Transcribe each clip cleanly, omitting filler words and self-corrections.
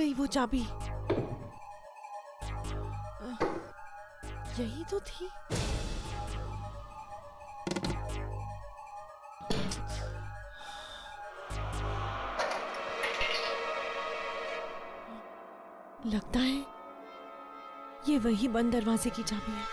गई वो चाबी? यही तो थी। लगता है ये वही बंद दरवाजे की चाबी है।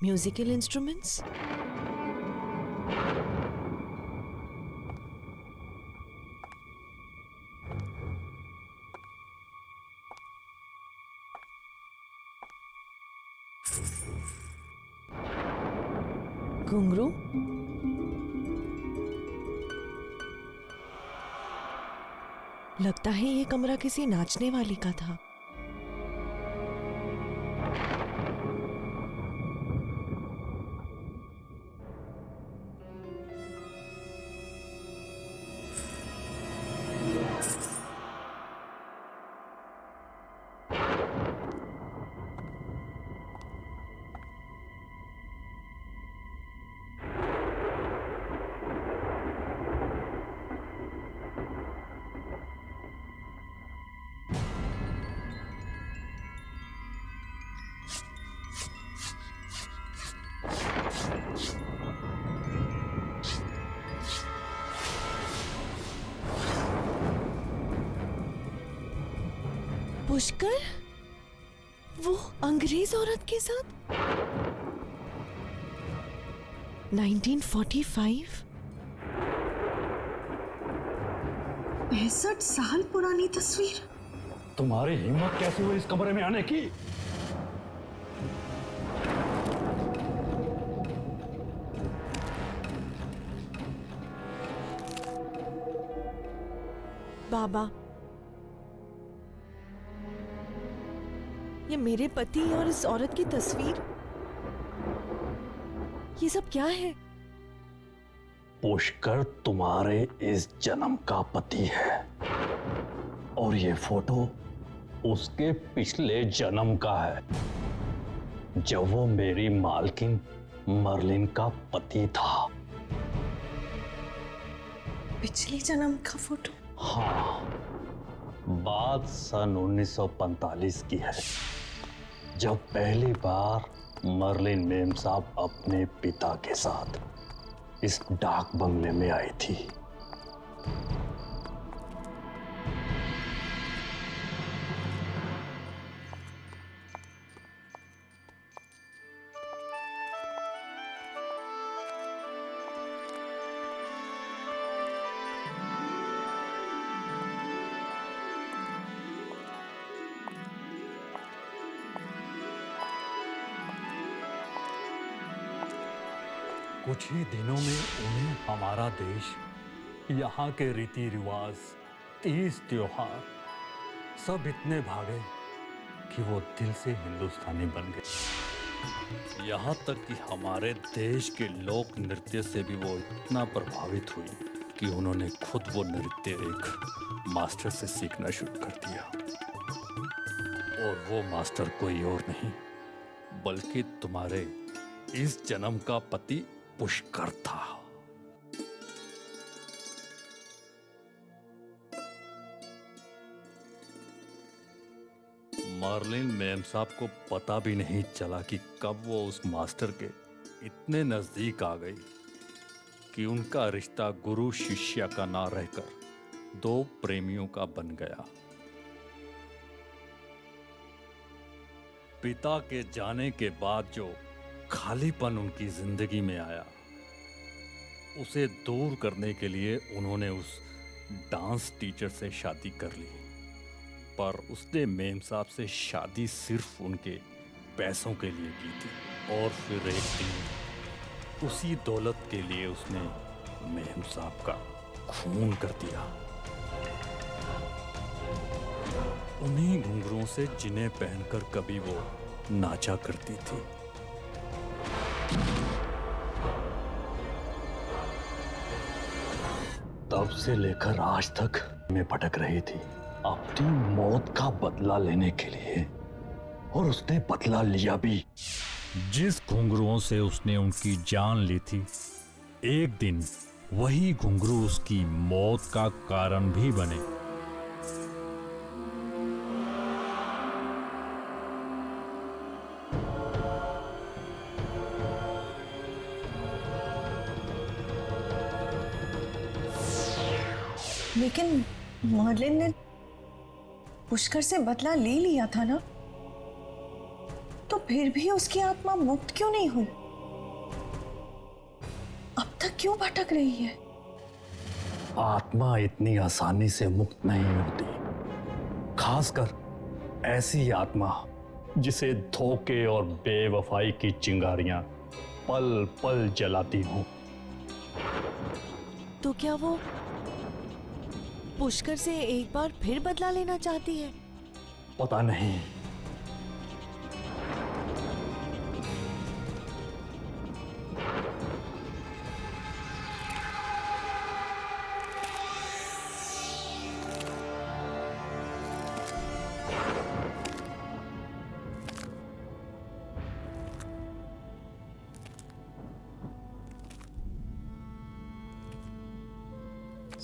म्यूजिकल इंस्ट्रूमेंट्स, घुंघरू, लगता है ये कमरा किसी नाचने वाली का था। पुष्कर, वो अंग्रेज औरत के साथ 1945? 65 साल पुरानी तस्वीर। तुम्हारी हिम्मत कैसे हुई इस कमरे में आने की? बाबा, ये मेरे पति और इस औरत की तस्वीर, ये सब क्या है? पुष्कर तुम्हारे इस जन्म का पति है और ये फोटो उसके पिछले जन्म का है, जब वो मेरी मालकिन मर्लिन का पति था। पिछले जन्म का फोटो? हाँ, बात सन 1945 की है, जब पहली बार मर्लिन मेम साहब अपने पिता के साथ इस डाक बंगले में आई थी। कुछ ही दिनों में उन्हें हमारा देश, यहाँ के रीति रिवाज, तीज त्योहार सब इतने भागे कि वो दिल से हिंदुस्तानी बन गए। यहाँ तक कि हमारे देश के लोक नृत्य से भी वो इतना प्रभावित हुई कि उन्होंने खुद वो नृत्य एक मास्टर से सीखना शुरू कर दिया। और वो मास्टर कोई और नहीं बल्कि तुम्हारे इस जन्म का पति पुष्कर था। मर्लिन मेम साहब को पता भी नहीं चला कि कब वो उस मास्टर के इतने नजदीक आ गई कि उनका रिश्ता गुरु शिष्य का ना रहकर दो प्रेमियों का बन गया। पिता के जाने के बाद जो खालीपन उनकी जिंदगी में आया, उसे दूर करने के लिए उन्होंने उस डांस टीचर से शादी कर ली। पर उसने मेम साहब से शादी सिर्फ उनके पैसों के लिए की थी। और फिर एक दिन उसी दौलत के लिए उसने मेम साहब का खून कर दिया। उन्हीं घुंघरुओं से जिन्हें पहनकर कभी वो नाचा करती थी। तब से लेकर आज तक में भटक रही थी अपनी मौत का बदला लेने के लिए, और उसने बदला लिया भी। जिस घुंघरुओं से उसने उनकी जान ली थी, एक दिन वही घुंघरू उसकी मौत का कारण भी बने। लेकिन मर्लिन ने पुष्कर से बदला ले लिया था ना, तो फिर भी उसकी आत्मा मुक्त क्यों नहीं हुई? अब तक क्यों भटक रही है? आत्मा इतनी आसानी से मुक्त नहीं होती, खासकर ऐसी आत्मा जिसे धोखे और बेवफाई की चिंगारियां पल पल जलाती हों। तो क्या वो पुष्कर से एक बार फिर बदला लेना चाहती है? पता नहीं।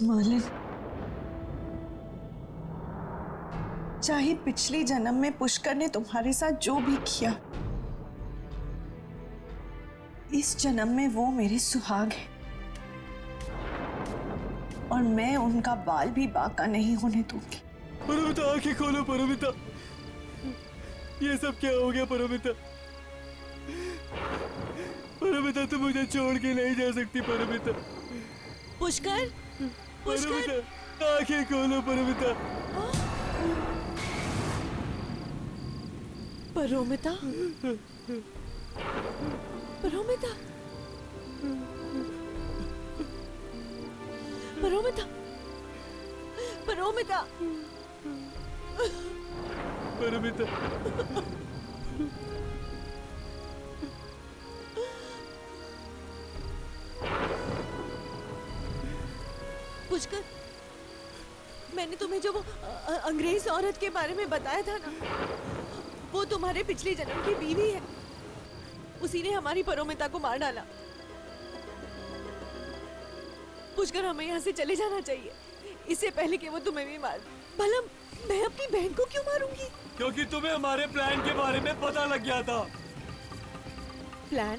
मर्लिन, चाहे पिछले जन्म में पुष्कर ने तुम्हारे साथ जो भी किया, इस जन्म में वो मेरे सुहाग है, और मैं उनका बाल भी बाका नहीं होने दूंगी। परमिता, आंखें खोलो परमिता। ये सब क्या हो गया परमिता? परमिता, तुम मुझे छोड़ के नहीं जा सकती परमिता। पुष्कर, पुष्कर, परमिता, आंखें खोलो परमिता। परोमिता, परोमिता, परोमिता, परोमिता, परमिता, पुष्कर, मैंने तुम्हें जो वो अंग्रेज औरत के बारे में बताया था ना, वो तुम्हारे पिछले जन्म की बीवी है। उसी ने हमारी परोमिता को मार डाला। पुष्कर, हमें यहाँ से चले जाना चाहिए, इससे पहले कि वो तुम्हें भी मार दे। भला मैं अपनी बहन को क्यों मारूंगी? क्योंकि तुम्हें हमारे प्लान के बारे में पता लग गया था। प्लान?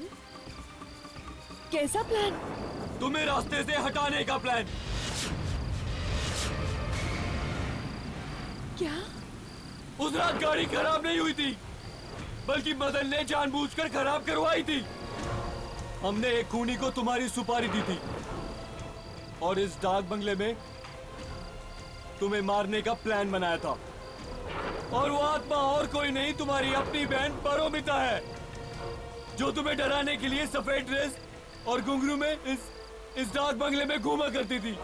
कैसा प्लान? तुम्हें रास्ते से हटाने का प्लान। क्या? उस रात गाड़ी खराब नहीं हुई थी, बल्कि मदन ने जानबूझकर खराब करवाई थी। हमने एक खूनी को तुम्हारी सुपारी दी थी, और इस डाक बंगले में तुम्हें मारने का प्लान बनाया था। और वो आत्मा और कोई नहीं, तुम्हारी अपनी बहन परोमिता है, जो तुम्हें डराने के लिए सफेद ड्रेस और घुंघरू में इस डाक बंगले में घूमा करती थी।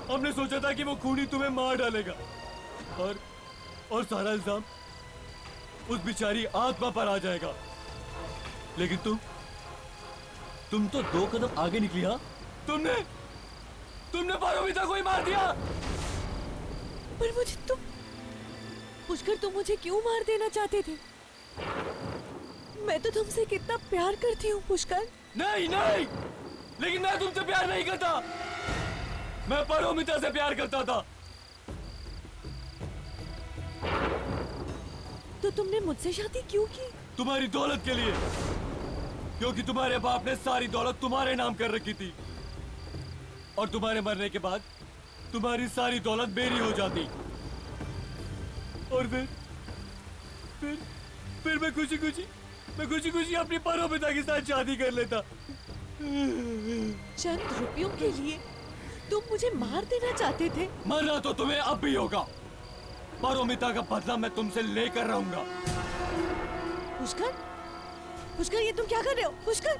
हमने सोचा था कि वो खूनी तुम्हें मार डालेगा, और सारा इल्जाम उस बेचारी आत्मा पर आ जाएगा। लेकिन तुम तो 2 कदम आगे निकली। हाँ, तुमने परोमिता को ही मार दिया। पर पुष्कर, तुम मुझे क्यों मार देना चाहते थे? मैं तो तुमसे कितना प्यार करती हूँ पुष्कर। नहीं, लेकिन मैं तुमसे प्यार नहीं करता, मैं परोमिता से प्यार करता था। तो तुमने मुझसे शादी क्यों की? तुम्हारी दौलत के लिए, क्योंकि तुम्हारे बाप ने सारी दौलत तुम्हारे नाम कर रखी थी, और तुम्हारे मरने के बाद तुम्हारी सारी दौलत मेरी हो जाती, और फिर मैं खुशी खुशी अपनी परोमिता के साथ शादी कर लेता। चंद रुपयों के लिए तुम मुझे मार देना चाहते थे? मरना तो तुम्हें अब भी होगा। परोमिता का बदला मैं तुमसे लेकर रहूंगा। पुष्कर, ये तुम क्या कर रहे हो? पुष्कर,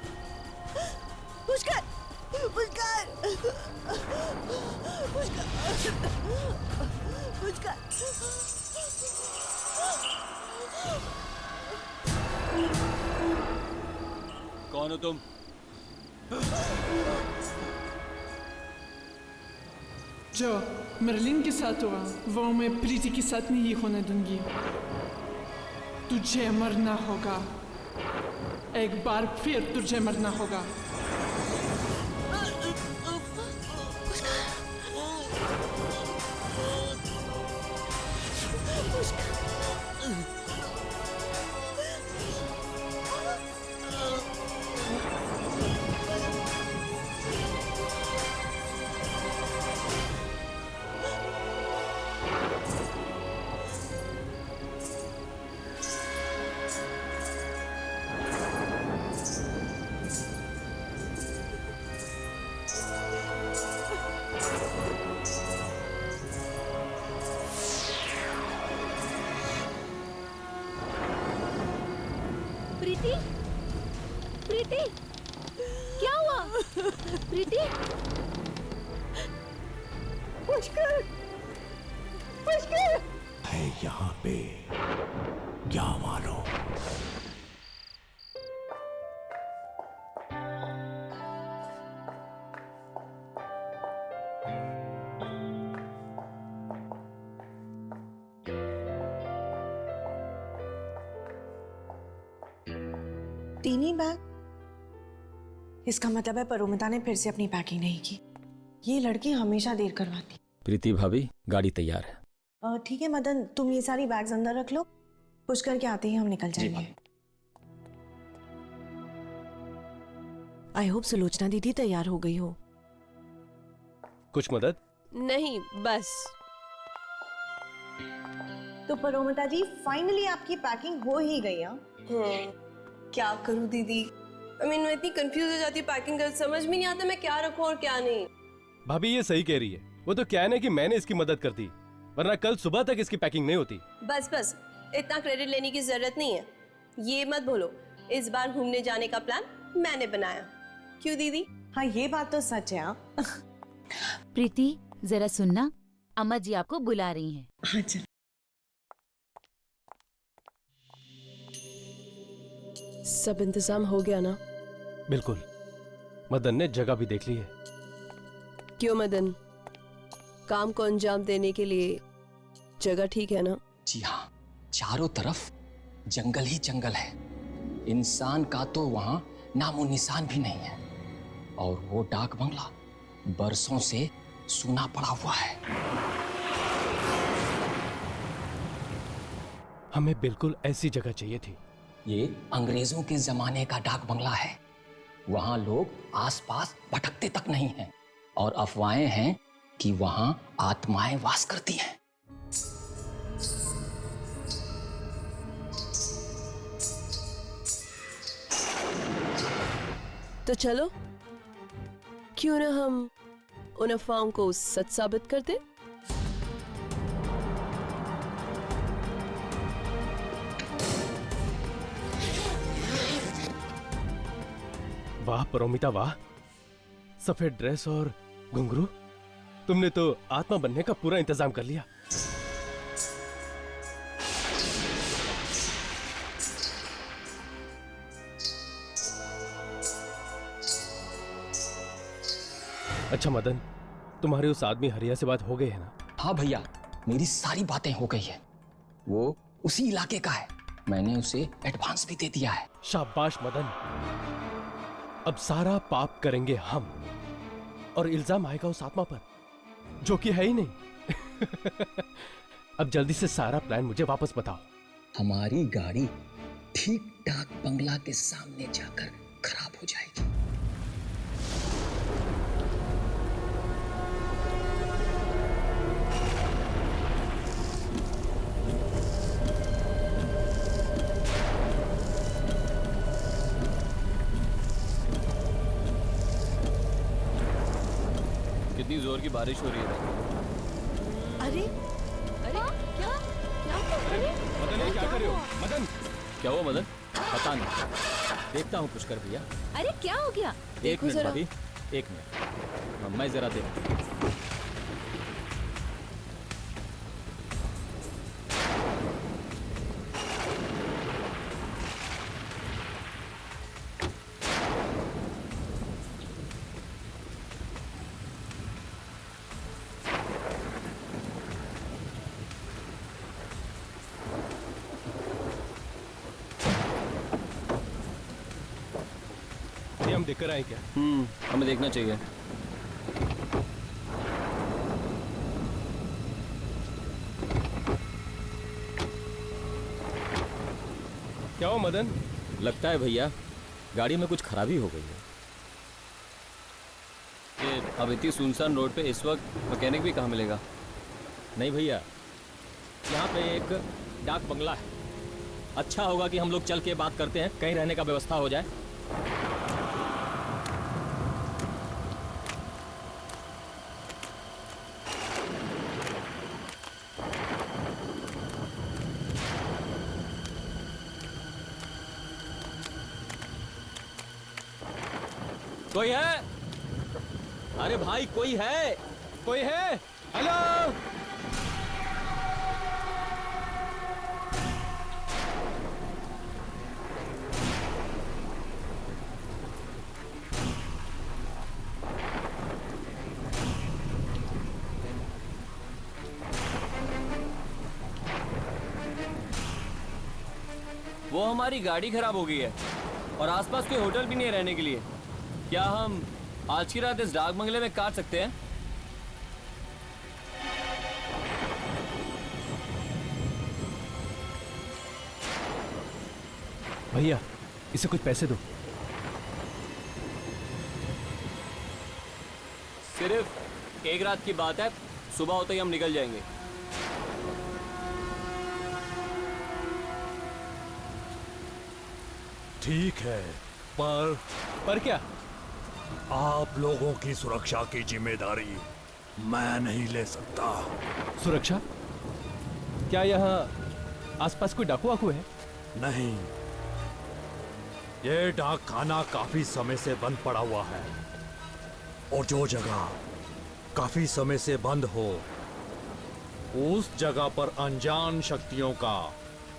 कौन हो तुम? जो मर्लिन के साथ हुआ वो मैं प्रीति के साथ नहीं होने दूंगी। तुझे मरना होगा, एक बार फिर तुझे मरना होगा। प्रीति, प्रीति, क्या हुआ? प्रीति, पुष्कर, पुष्कर। है यहाँ पे, क्या मानो? टीनी बैग, इसका मतलब है परोमिता ने फिर से अपनी पैकिंग नहीं की। ये लड़की हमेशा देर करवाती। प्रीति भाभी, गाड़ी तैयार है। ठीक है मदन, तुम ये सारी बैग्स अंदर रख लो, पुष्कर के आते ही हम निकल जाएंगे। आई होप सुलोचना दीदी तैयार हो गई हो। कुछ मदद? नहीं, बस। तो परोमिता जी, फाइनली आपकी पैकिंग हो ही गई। क्या करूं दीदी? मैं इतनी कंफ्यूज हो जाती हूँ पैकिंग कर, समझ में नहीं आता मैं क्या रखूं और क्या नहीं। भाभी ये सही कह रही है, वो तो क्या है ना कि मैंने इसकी मदद कर दी, वरना कल सुबह तक इसकी पैकिंग नहीं होती। बस बस, इतना क्रेडिट लेने की जरूरत नहीं है। ये मत भूलो, इस बार घूमने जाने का प्लान मैंने बनाया। क्यों दीदी? हाँ, ये बात तो सच है। प्रीति, जरा सुनना, अम्मा जी आपको बुला रही हैं। हाँ चल। सब इंतजाम हो गया ना? बिल्कुल, मदन ने जगह भी देख ली है। क्यों मदन, काम को अंजाम देने के लिए जगह ठीक है ना? जी हाँ, चारों तरफ जंगल ही जंगल है, इंसान का तो वहां नामो निशान भी नहीं है, और वो डाक बंगला बरसों से सूना पड़ा हुआ है। हमें बिल्कुल ऐसी जगह चाहिए थी। ये अंग्रेजों के जमाने का डाक बंगला है, वहां लोग आसपास भटकते तक नहीं हैं, और अफवाहें हैं कि वहां आत्माएं वास करती हैं। तो चलो, क्यों ना हम उन अफवाहों को सच साबित कर दें? वाह परोमिता वाह, सफेद ड्रेस और घुंघरू, तुमने तो आत्मा बनने का पूरा इंतजाम कर लिया। अच्छा मदन, तुम्हारे उस आदमी हरिया से बात हो गई है ना? हाँ भैया, मेरी सारी बातें हो गई है, वो उसी इलाके का है, मैंने उसे एडवांस भी दे दिया है। शाबाश मदन, अब सारा पाप करेंगे हम, और इल्जाम आएगा उस आत्मा पर जो कि है ही नहीं। अब जल्दी से सारा प्लान मुझे वापस बताओ। हमारी गाड़ी ठीक डाक बंगला के सामने जाकर खराब हो जाएगी। कितनी जोर की बारिश हो रही है। अरे अरे क्या क्या मदन ये क्या कर रहे हो? मदन, क्या हुआ मदन? पता नहीं, देखता हूँ पुष्कर भैया। अरे क्या हो गया? एक मिनट भाभी, एक मिनट, मैं जरा देख। हम देखकर आए क्या? हमें देखना चाहिए। क्या हो मदन? लगता है भैया गाड़ी में कुछ खराबी हो गई है। ये अब इतनी सुनसान रोड पे इस वक्त मैकेनिक भी कहाँ मिलेगा? नहीं भैया, यहाँ पे एक डाक बंगला है। अच्छा होगा कि हम लोग चल के बात करते हैं, कहीं रहने का व्यवस्था हो जाए। कोई है? अरे भाई कोई है? कोई है? हेलो? वो हमारी गाड़ी खराब हो गई है और आसपास कोई होटल भी नहीं है रहने के लिए। क्या हम आज की रात इस डाक बंगले में काट सकते हैं? भैया इसे कुछ पैसे दो। सिर्फ एक रात की बात है, सुबह होते ही हम निकल जाएंगे। ठीक है, पर क्या? आप लोगों की सुरक्षा की जिम्मेदारी मैं नहीं ले सकता। सुरक्षा? क्या यहाँ आसपास कोई डाकू वाकू है? नहीं, ये डाक खाना काफी समय से बंद पड़ा हुआ है और जो जगह काफी समय से बंद हो उस जगह पर अनजान शक्तियों का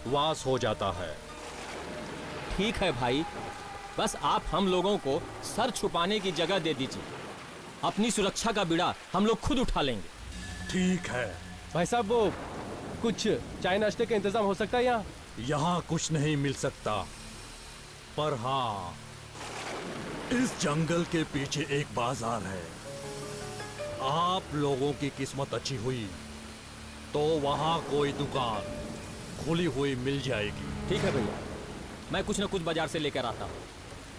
वास हो जाता है। ठीक है भाई, बस आप हम लोगों को सर छुपाने की जगह दे दीजिए। अपनी सुरक्षा का बीड़ा हम लोग खुद उठा लेंगे। ठीक है भाई साहब, वो कुछ चाय नाश्ते का इंतजाम हो सकता है यहाँ? यहाँ कुछ नहीं मिल सकता, पर हाँ इस जंगल के पीछे एक बाजार है। आप लोगों की किस्मत अच्छी हुई तो वहाँ कोई दुकान खुली हुई मिल जाएगी। ठीक है भैया, मैं कुछ न कुछ बाजार से लेकर आता हूँ।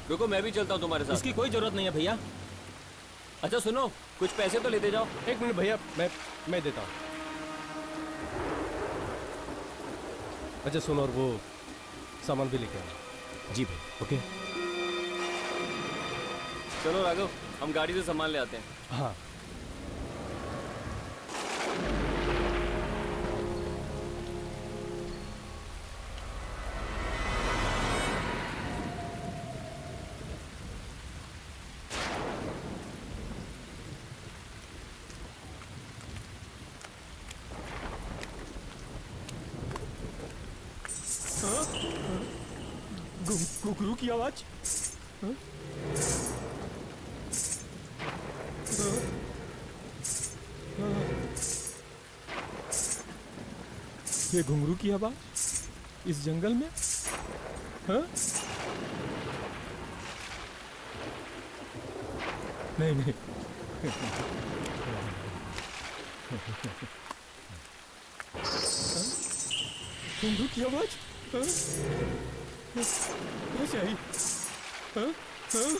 रुको, मैं भी चलता हूँ तुम्हारे साथ। इसकी कोई जरूरत नहीं है भैया। अच्छा सुनो, कुछ पैसे तो लेते जाओ। एक मिनट भैया, मैं देता हूँ। अच्छा सुनो, और वो सामान भी लेके आना। जी भाई। ओके चलो राघव, हम गाड़ी से सामान ले आते हैं। हाँ। घुघरू की आवाज? ये घुंघरू की आवाज इस जंगल में? हाँ? नहीं नहीं, घुंघरू की आवाज कैसे आई? हाँ? हाँ?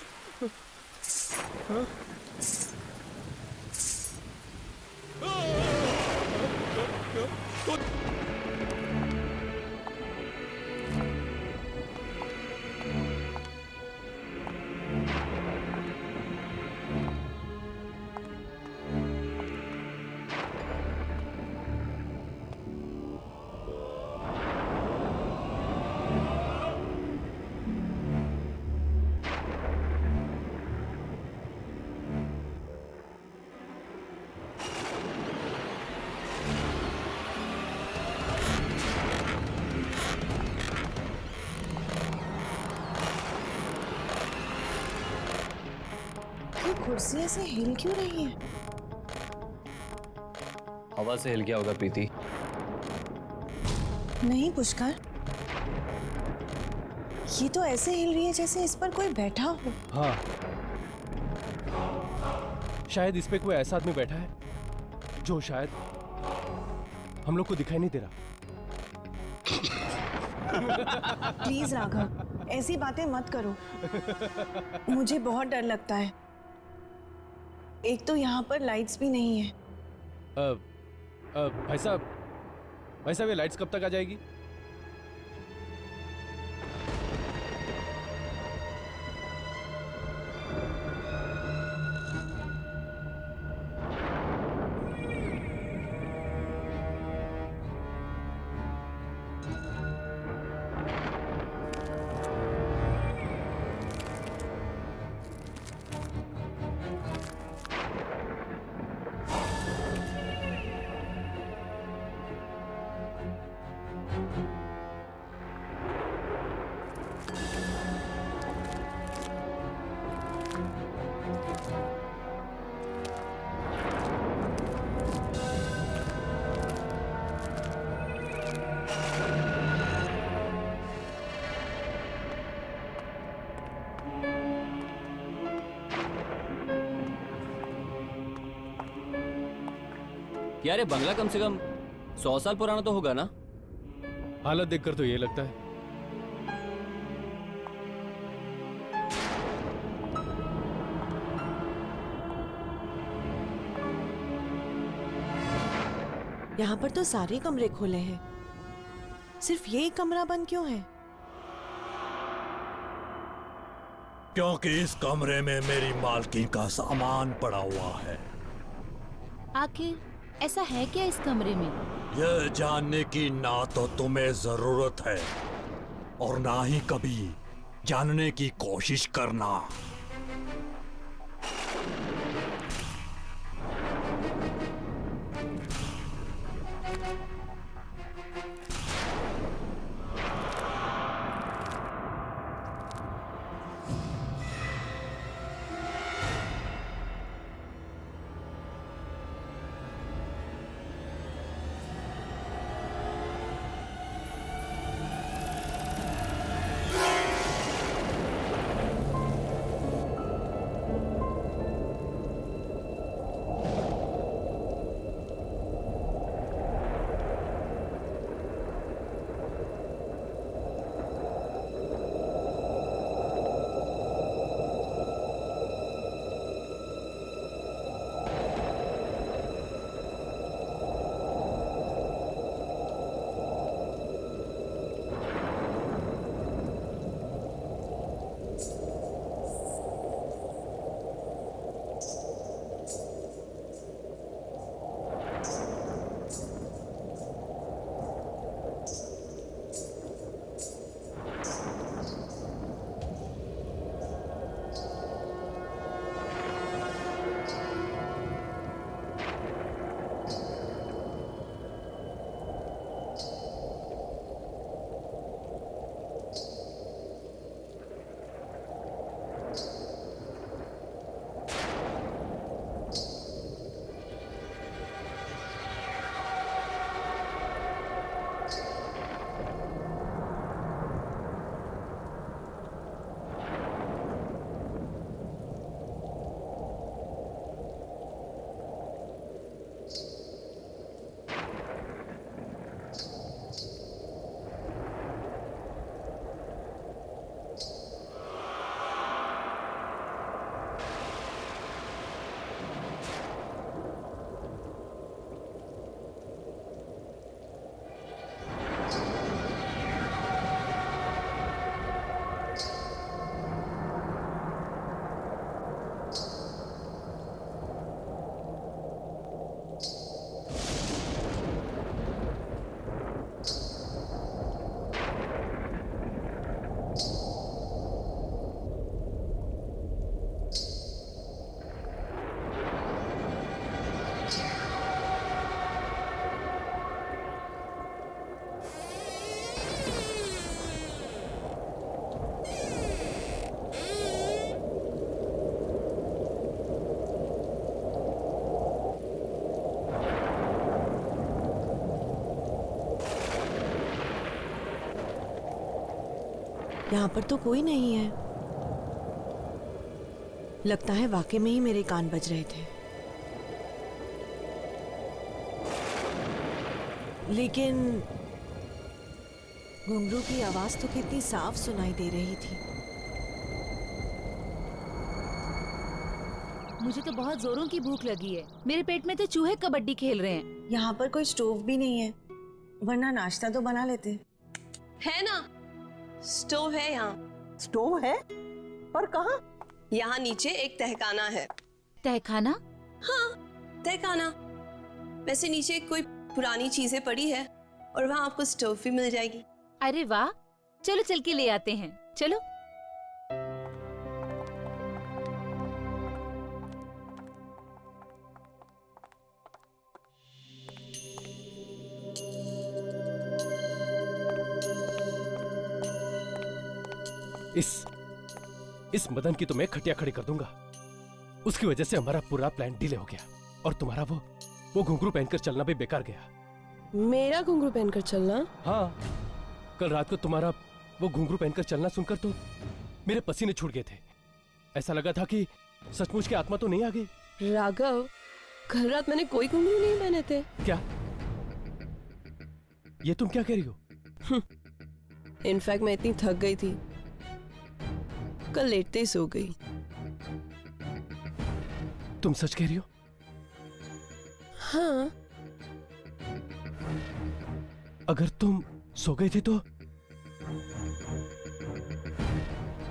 हाँ? कुर्सी ऐसे हिल क्यों रही है? हवा से हिल गया होगा प्रीति। नहीं पुष्कर, ये तो ऐसे हिल रही है जैसे इस पर कोई बैठा हो। हाँ, शायद इस पे कोई ऐसा आदमी बैठा है जो शायद हम लोग को दिखाई नहीं दे रहा। प्लीज राघव, ऐसी बातें मत करो। मुझे बहुत डर लगता है। एक तो यहाँ पर लाइट्स भी नहीं है। भाई साहब ये लाइट्स कब तक आ जाएगी? यार ये बंगला कम से कम 100 साल पुराना तो होगा ना? हालत देखकर तो ये लगता है। यहाँ पर तो सारे कमरे खुले हैं, सिर्फ ये कमरा बंद क्यों है? क्योंकि इस कमरे में मेरी मालकिन का सामान पड़ा हुआ है। आखिर ऐसा है क्या इस कमरे में? यह जानने की ना तो तुम्हें जरूरत है और ना ही कभी जानने की कोशिश करना। यहाँ पर तो कोई नहीं है। लगता है वाकई में ही मेरे कान बज रहे थे। लेकिन घुंघरू की आवाज तो कितनी साफ सुनाई दे रही थी। मुझे तो बहुत जोरों की भूख लगी है। मेरे पेट में तो चूहे कबड्डी खेल रहे हैं। यहाँ पर कोई स्टोव भी नहीं है, वरना नाश्ता तो बना लेते। है ना, स्टोव है यहाँ। स्टोव है? पर कहाँ? यहाँ नीचे एक तहखाना है। तहखाना? हाँ, तहखाना। वैसे नीचे कोई पुरानी चीजें पड़ी है और वहाँ आपको स्टोव भी मिल जाएगी। अरे वाह, चलो चल के ले आते हैं। चलो। इस मदन की तो मैं खटिया खड़ी कर दूंगा। उसकी वजह से हमारा पूरा प्लान डिले हो गया और तुम्हारा वो घुंघरू पहनकर चलना भी बेकार गया। मेरा घुंघरू पहनकर चलना? हाँ, कल रात को तुम्हारा वो घुंघरू पहनकर चलना सुनकर तो मेरे पसीने छूट गए थे। ऐसा लगा था कि सचमुच की आत्मा तो नहीं आ गई। राघव, कल रात मैंने कोई घुंघरू नहीं पहने थे। क्या? ये तुम क्या कह रही हो? इनफैक्ट मैं इतनी थक गई थी, कल लेटते ही सो गई। तुम सच कह रही हो? हाँ। अगर तुम सो गए थे तो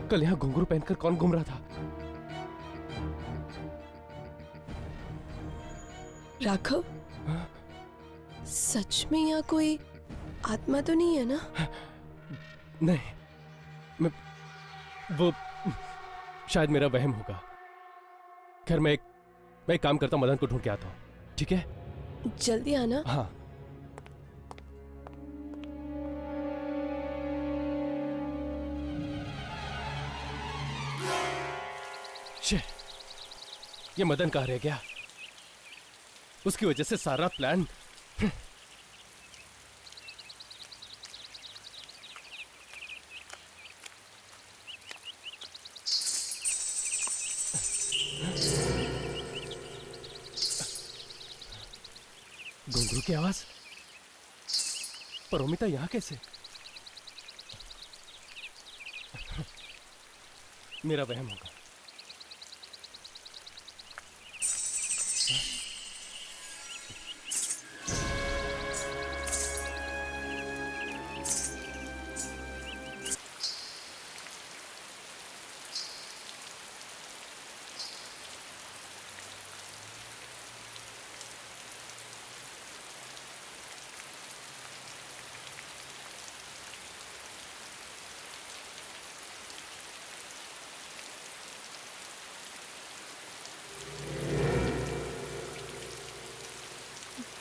कल यहाँ घुंघरू पहनकर कौन घूम रहा था? राघव, सच में यहाँ कोई आत्मा तो नहीं है ना? नहीं, वो शायद मेरा वहम होगा। खैर मैं एक काम करता हूँ, मदन को ढूंढ के आता हूँ। ठीक है? जल्दी आना। हाँ। ये मदन कहाँ रह गया? उसकी वजह से सारा प्लान। घुंघरू की आवाज? परोमिता यहाँ कैसे? मेरा वहम होगा।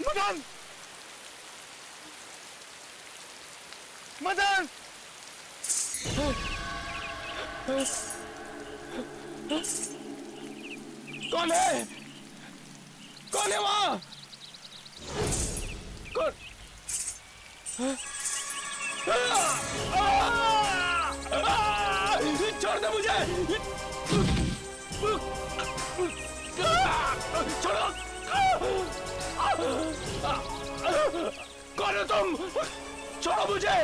मदन! मदन! कौन है? कौन है वहां? कौन? छोड़ दे मुझे! छोड़ो! कौन हो तुम? छोड़ो मुझे!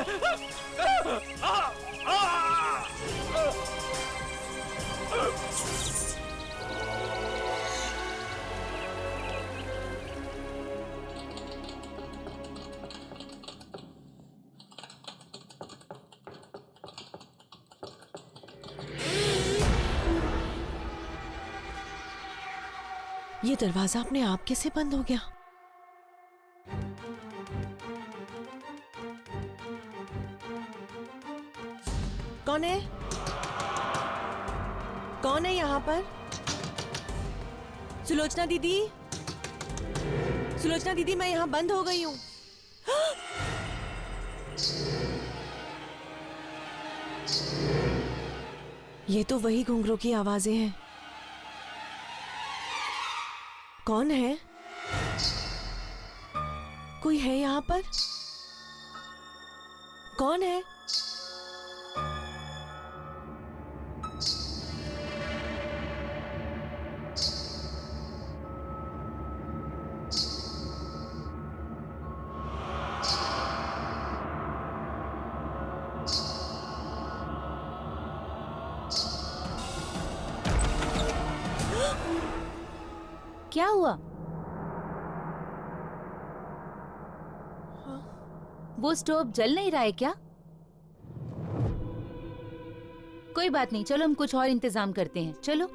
ये दरवाजा अपने आप कैसे बंद हो गया? कौन है? कौन है यहाँ पर? सुलोचना दीदी, सुलोचना दीदी, मैं यहाँ बंद हो गई हूँ। ये तो वही घुंघरू की आवाजें हैं। कौन है? कोई है यहाँ पर? कौन है? क्या हुआ? वो स्टोव जल नहीं रहा है क्या? कोई बात नहीं, चलो हम कुछ और इंतजाम करते हैं। चलो।